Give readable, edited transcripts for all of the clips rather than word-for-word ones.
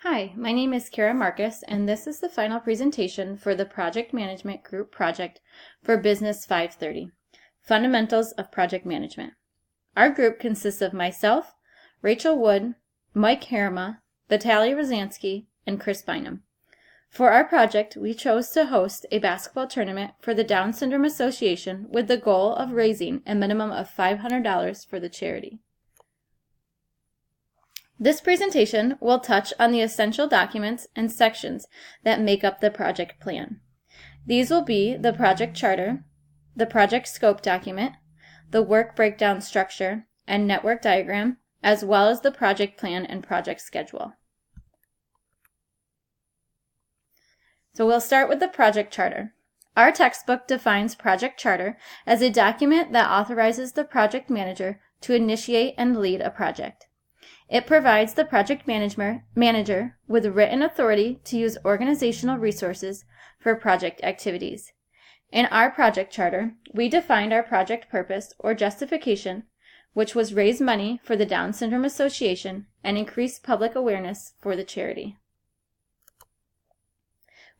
Hi, my name is Kara Marcus, and this is the final presentation for the Project Management Group project for Business 530, Fundamentals of Project Management. Our group consists of myself, Rachel Wood, Mike Harima, Vitaly Rozansky, and Chris Bynum. For our project, we chose to host a basketball tournament for the Down Syndrome Association with the goal of raising a minimum of $500 for the charity. This presentation will touch on the essential documents and sections that make up the project plan. These will be the project charter, the project scope document, the work breakdown structure and network diagram, as well as the project plan and project schedule. So we'll start with the project charter. Our textbook defines project charter as a document that authorizes the project manager to initiate and lead a project. It provides the project manager with written authority to use organizational resources for project activities. In our project charter, we defined our project purpose or justification, which was raise money for the Down Syndrome Association and increase public awareness for the charity.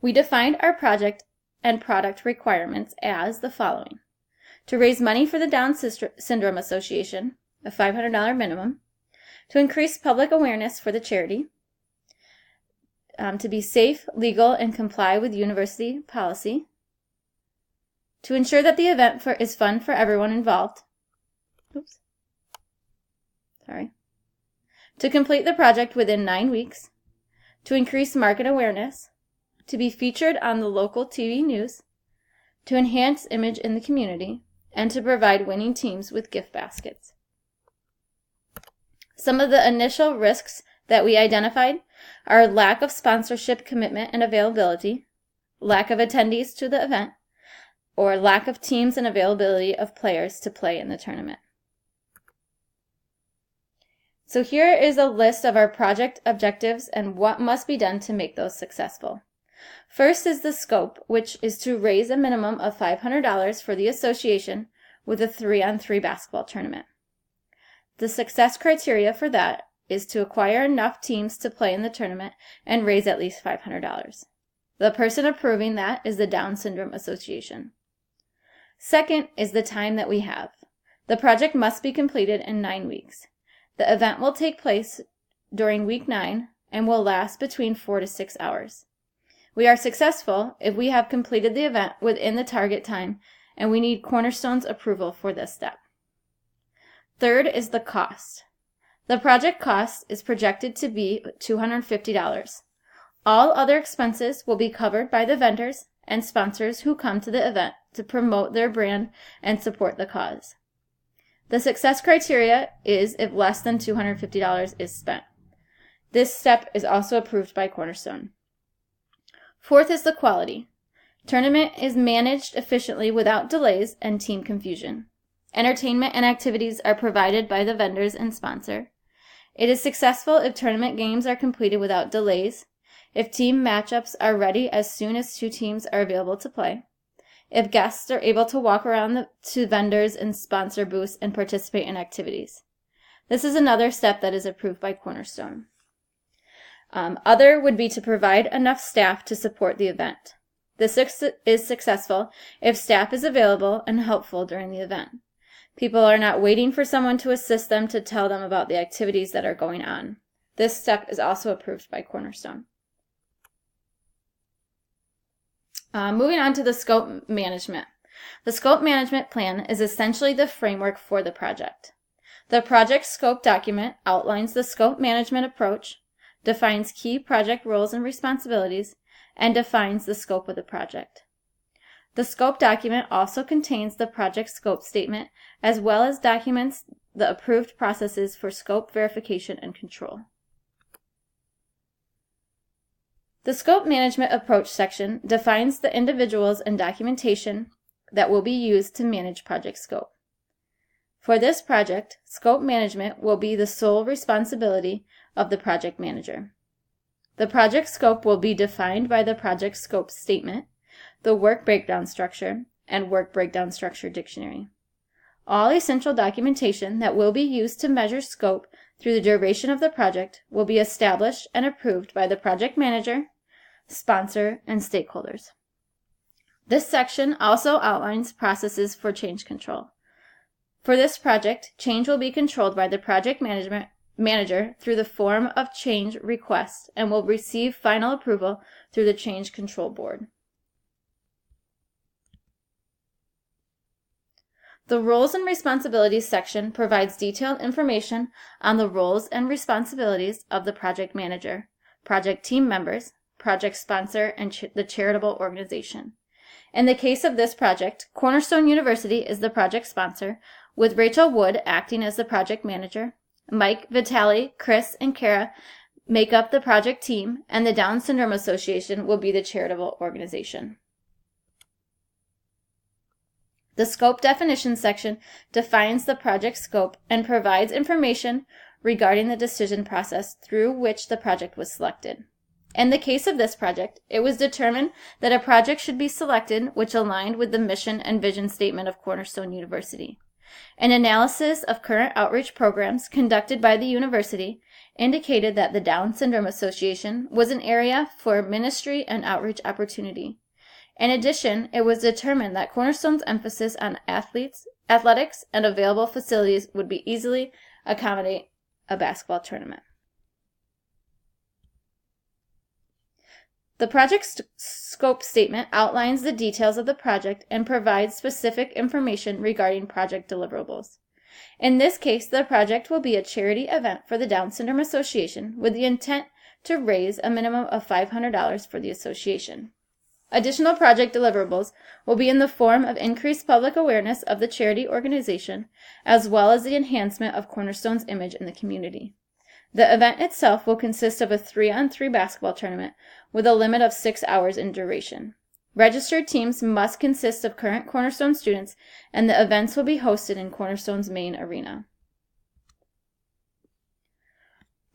We defined our project and product requirements as the following: to raise money for the Down Syndrome Association, a $500 minimum, to increase public awareness for the charity, to be safe, legal, and comply with university policy, to ensure that the event is fun for everyone involved, to complete the project within 9 weeks, to increase market awareness, to be featured on the local TV news, to enhance image in the community, and to provide winning teams with gift baskets. Some of the initial risks that we identified are lack of sponsorship commitment and availability, lack of attendees to the event, or lack of teams and availability of players to play in the tournament. So here is a list of our project objectives and what must be done to make those successful. First is the scope, which is to raise a minimum of $500 for the association with a 3-on-3 basketball tournament. The success criteria for that is to acquire enough teams to play in the tournament and raise at least $500. The person approving that is the Down Syndrome Association. Second is the time that we have. The project must be completed in 9 weeks. The event will take place during week 9 and will last between 4 to 6 hours. We are successful if we have completed the event within the target time, and we need Cornerstone's approval for this step. Third is the cost. The project cost is projected to be $250. All other expenses will be covered by the vendors and sponsors who come to the event to promote their brand and support the cause. The success criteria is if less than $250 is spent. This step is also approved by Cornerstone. Fourth is the quality. Tournament is managed efficiently without delays and team confusion. Entertainment and activities are provided by the vendors and sponsor. It is successful if tournament games are completed without delays, if team matchups are ready as soon as 2 teams are available to play, if guests are able to walk around to vendors and sponsor booths and participate in activities. This is another step that is approved by Cornerstone. Other would be to provide enough staff to support the event. This is successful if staff is available and helpful during the event. People are not waiting for someone to assist them to tell them about the activities that are going on. This step is also approved by Cornerstone. Moving on to the scope management. The scope management plan is essentially the framework for the project. The project scope document outlines the scope management approach, defines key project roles and responsibilities, and defines the scope of the project. The scope document also contains the project scope statement, as well as documents the approved processes for scope verification and control. The scope management approach section defines the individuals and documentation that will be used to manage project scope. For this project, scope management will be the sole responsibility of the project manager. The project scope will be defined by the project scope statement, the work breakdown structure, and work breakdown structure dictionary. All essential documentation that will be used to measure scope through the duration of the project will be established and approved by the project manager, sponsor, and stakeholders. This section also outlines processes for change control. For this project, change will be controlled by the project manager through the form of change request and will receive final approval through the Change Control Board. The Roles and Responsibilities section provides detailed information on the roles and responsibilities of the project manager, project team members, project sponsor, and the charitable organization. In the case of this project, Cornerstone University is the project sponsor, with Rachel Wood acting as the project manager. Mike, Vitali, Chris, and Kara make up the project team, and the Down Syndrome Association will be the charitable organization. The Scope Definition section defines the project scope and provides information regarding the decision process through which the project was selected. In the case of this project, it was determined that a project should be selected which aligned with the mission and vision statement of Cornerstone University. An analysis of current outreach programs conducted by the university indicated that the Down Syndrome Association was an area for ministry and outreach opportunity. In addition, it was determined that Cornerstone's emphasis on athletics, and available facilities would be easily accommodate a basketball tournament. The project scope statement outlines the details of the project and provides specific information regarding project deliverables. In this case, the project will be a charity event for the Down Syndrome Association with the intent to raise a minimum of $500 for the association. Additional project deliverables will be in the form of increased public awareness of the charity organization, as well as the enhancement of Cornerstone's image in the community. The event itself will consist of a 3-on-3 basketball tournament with a limit of 6 hours in duration. Registered teams must consist of current Cornerstone students, and the events will be hosted in Cornerstone's main arena.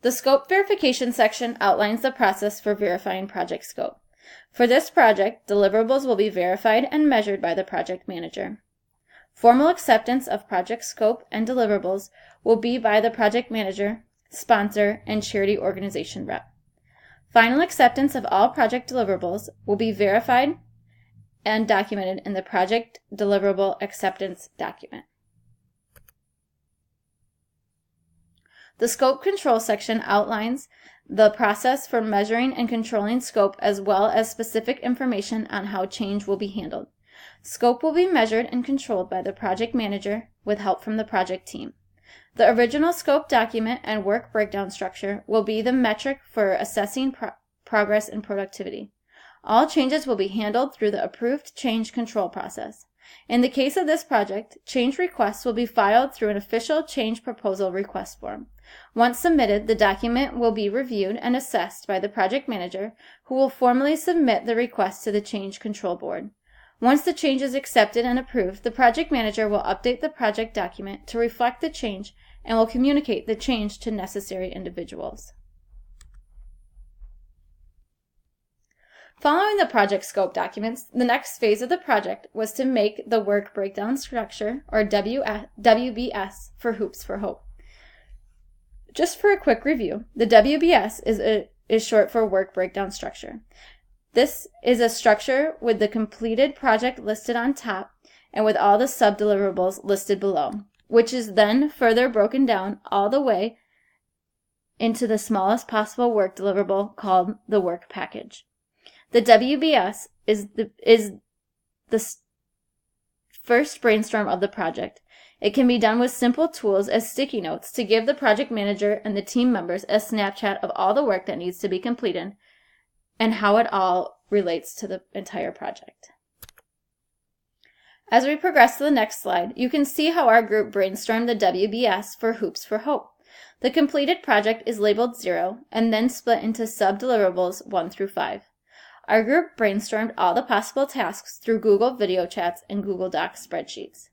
The Scope Verification section outlines the process for verifying project scope. For this project, deliverables will be verified and measured by the project manager. Formal acceptance of project scope and deliverables will be by the project manager, sponsor, and charity organization rep. Final acceptance of all project deliverables will be verified and documented in the project deliverable acceptance document. The Scope Control section outlines the process for measuring and controlling scope, as well as specific information on how change will be handled. Scope will be measured and controlled by the project manager with help from the project team. The original scope document and work breakdown structure will be the metric for assessing progress and productivity. All changes will be handled through the approved change control process. In the case of this project, change requests will be filed through an official change proposal request form. Once submitted, the document will be reviewed and assessed by the project manager, who will formally submit the request to the Change Control Board. Once the change is accepted and approved, the project manager will update the project document to reflect the change and will communicate the change to necessary individuals. Following the project scope documents, the next phase of the project was to make the work breakdown structure, or WBS, for Hoops for Hope. Just for a quick review, the WBS is short for Work Breakdown Structure. This is a structure with the completed project listed on top and with all the sub-deliverables listed below, which is then further broken down all the way into the smallest possible work deliverable called the work package. The WBS is the first brainstorm of the project. It can be done with simple tools as sticky notes to give the project manager and the team members a snapshot of all the work that needs to be completed and how it all relates to the entire project. As we progress to the next slide, you can see how our group brainstormed the WBS for Hoops for Hope. The completed project is labeled 0 and then split into sub-deliverables 1 through 5. Our group brainstormed all the possible tasks through Google Video Chats and Google Docs spreadsheets.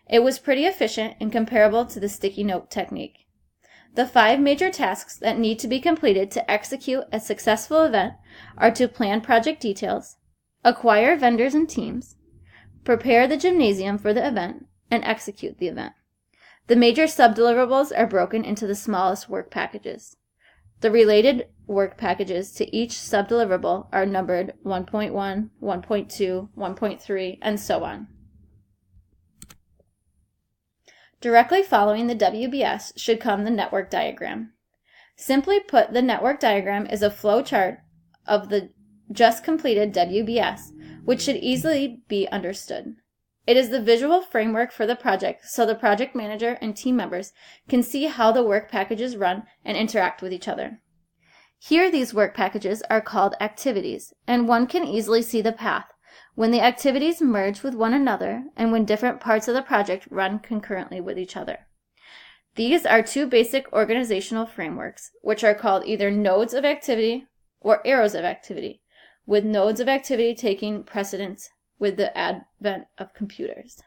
It was pretty efficient and comparable to the sticky note technique. The 5 major tasks that need to be completed to execute a successful event are to plan project details, acquire vendors and teams, prepare the gymnasium for the event, and execute the event. The major subdeliverables are broken into the smallest work packages. The related work packages to each subdeliverable are numbered 1.1, 1.2, 1.3, and so on. Directly following the WBS should come the network diagram. Simply put, the network diagram is a flow chart of the just completed WBS, which should easily be understood. It is the visual framework for the project, so the project manager and team members can see how the work packages run and interact with each other. Here, these work packages are called activities, and one can easily see the path when the activities merge with one another and when different parts of the project run concurrently with each other. These are two basic organizational frameworks, which are called either nodes of activity or arrows of activity, with nodes of activity taking precedence with the advent of computers.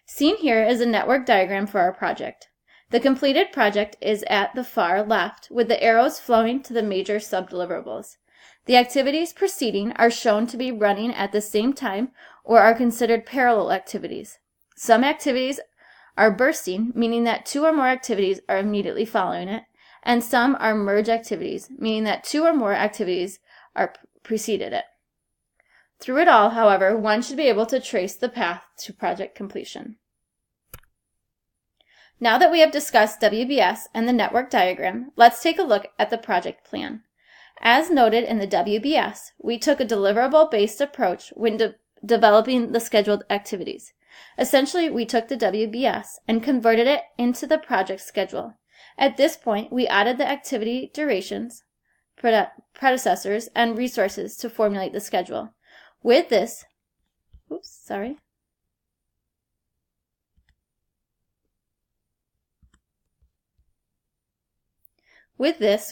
Seen here is a network diagram for our project. The completed project is at the far left, with the arrows flowing to the major subdeliverables. The activities preceding are shown to be running at the same time or are considered parallel activities. Some activities are bursting, meaning that two or more activities are immediately following it, and some are merge activities, meaning that two or more activities are preceded it. Through it all, however, one should be able to trace the path to project completion. Now that we have discussed WBS and the network diagram, let's take a look at the project plan. As noted in the WBS, we took a deliverable-based approach when developing the scheduled activities. Essentially, we took the WBS and converted it into the project schedule. At this point, we added the activity durations, predecessors, and resources to formulate the schedule. With this,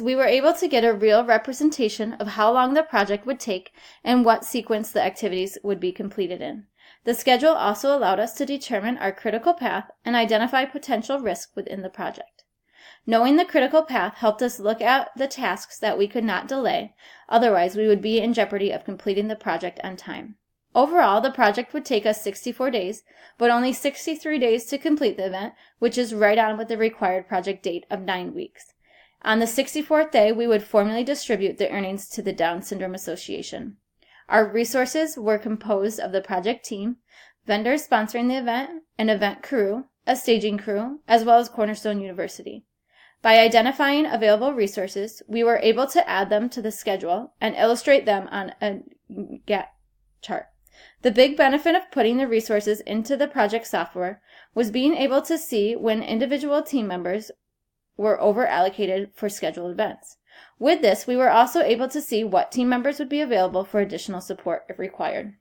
we were able to get a real representation of how long the project would take and what sequence the activities would be completed in. The schedule also allowed us to determine our critical path and identify potential risk within the project. Knowing the critical path helped us look at the tasks that we could not delay, otherwise we would be in jeopardy of completing the project on time. Overall, the project would take us 64 days, but only 63 days to complete the event, which is right on with the required project date of 9 weeks. On the 64th day, we would formally distribute the earnings to the Down Syndrome Association. Our resources were composed of the project team, vendors sponsoring the event, an event crew, a staging crew, as well as Cornerstone University. By identifying available resources, we were able to add them to the schedule and illustrate them on a Gantt chart. The big benefit of putting the resources into the project software was being able to see when individual team members were over-allocated for scheduled events. With this, we were also able to see what team members would be available for additional support if required.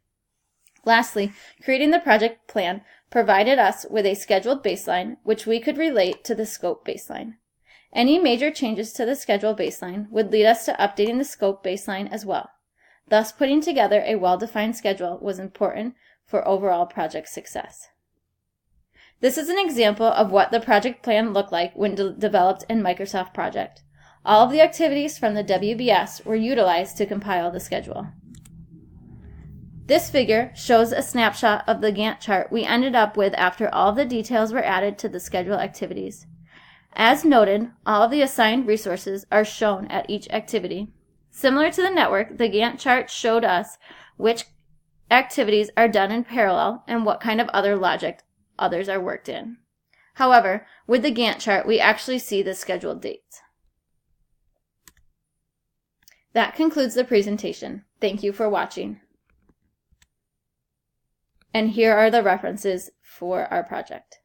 Lastly, creating the project plan provided us with a scheduled baseline, which we could relate to the scope baseline. Any major changes to the schedule baseline would lead us to updating the scope baseline as well. Thus, putting together a well-defined schedule was important for overall project success. This is an example of what the project plan looked like when developed in Microsoft Project. All of the activities from the WBS were utilized to compile the schedule. This figure shows a snapshot of the Gantt chart we ended up with after all the details were added to the schedule activities. As noted, all of the assigned resources are shown at each activity. Similar to the network, the Gantt chart showed us which activities are done in parallel and what kind of other logic others are worked in. However, with the Gantt chart, we actually see the scheduled dates. That concludes the presentation. Thank you for watching. And here are the references for our project.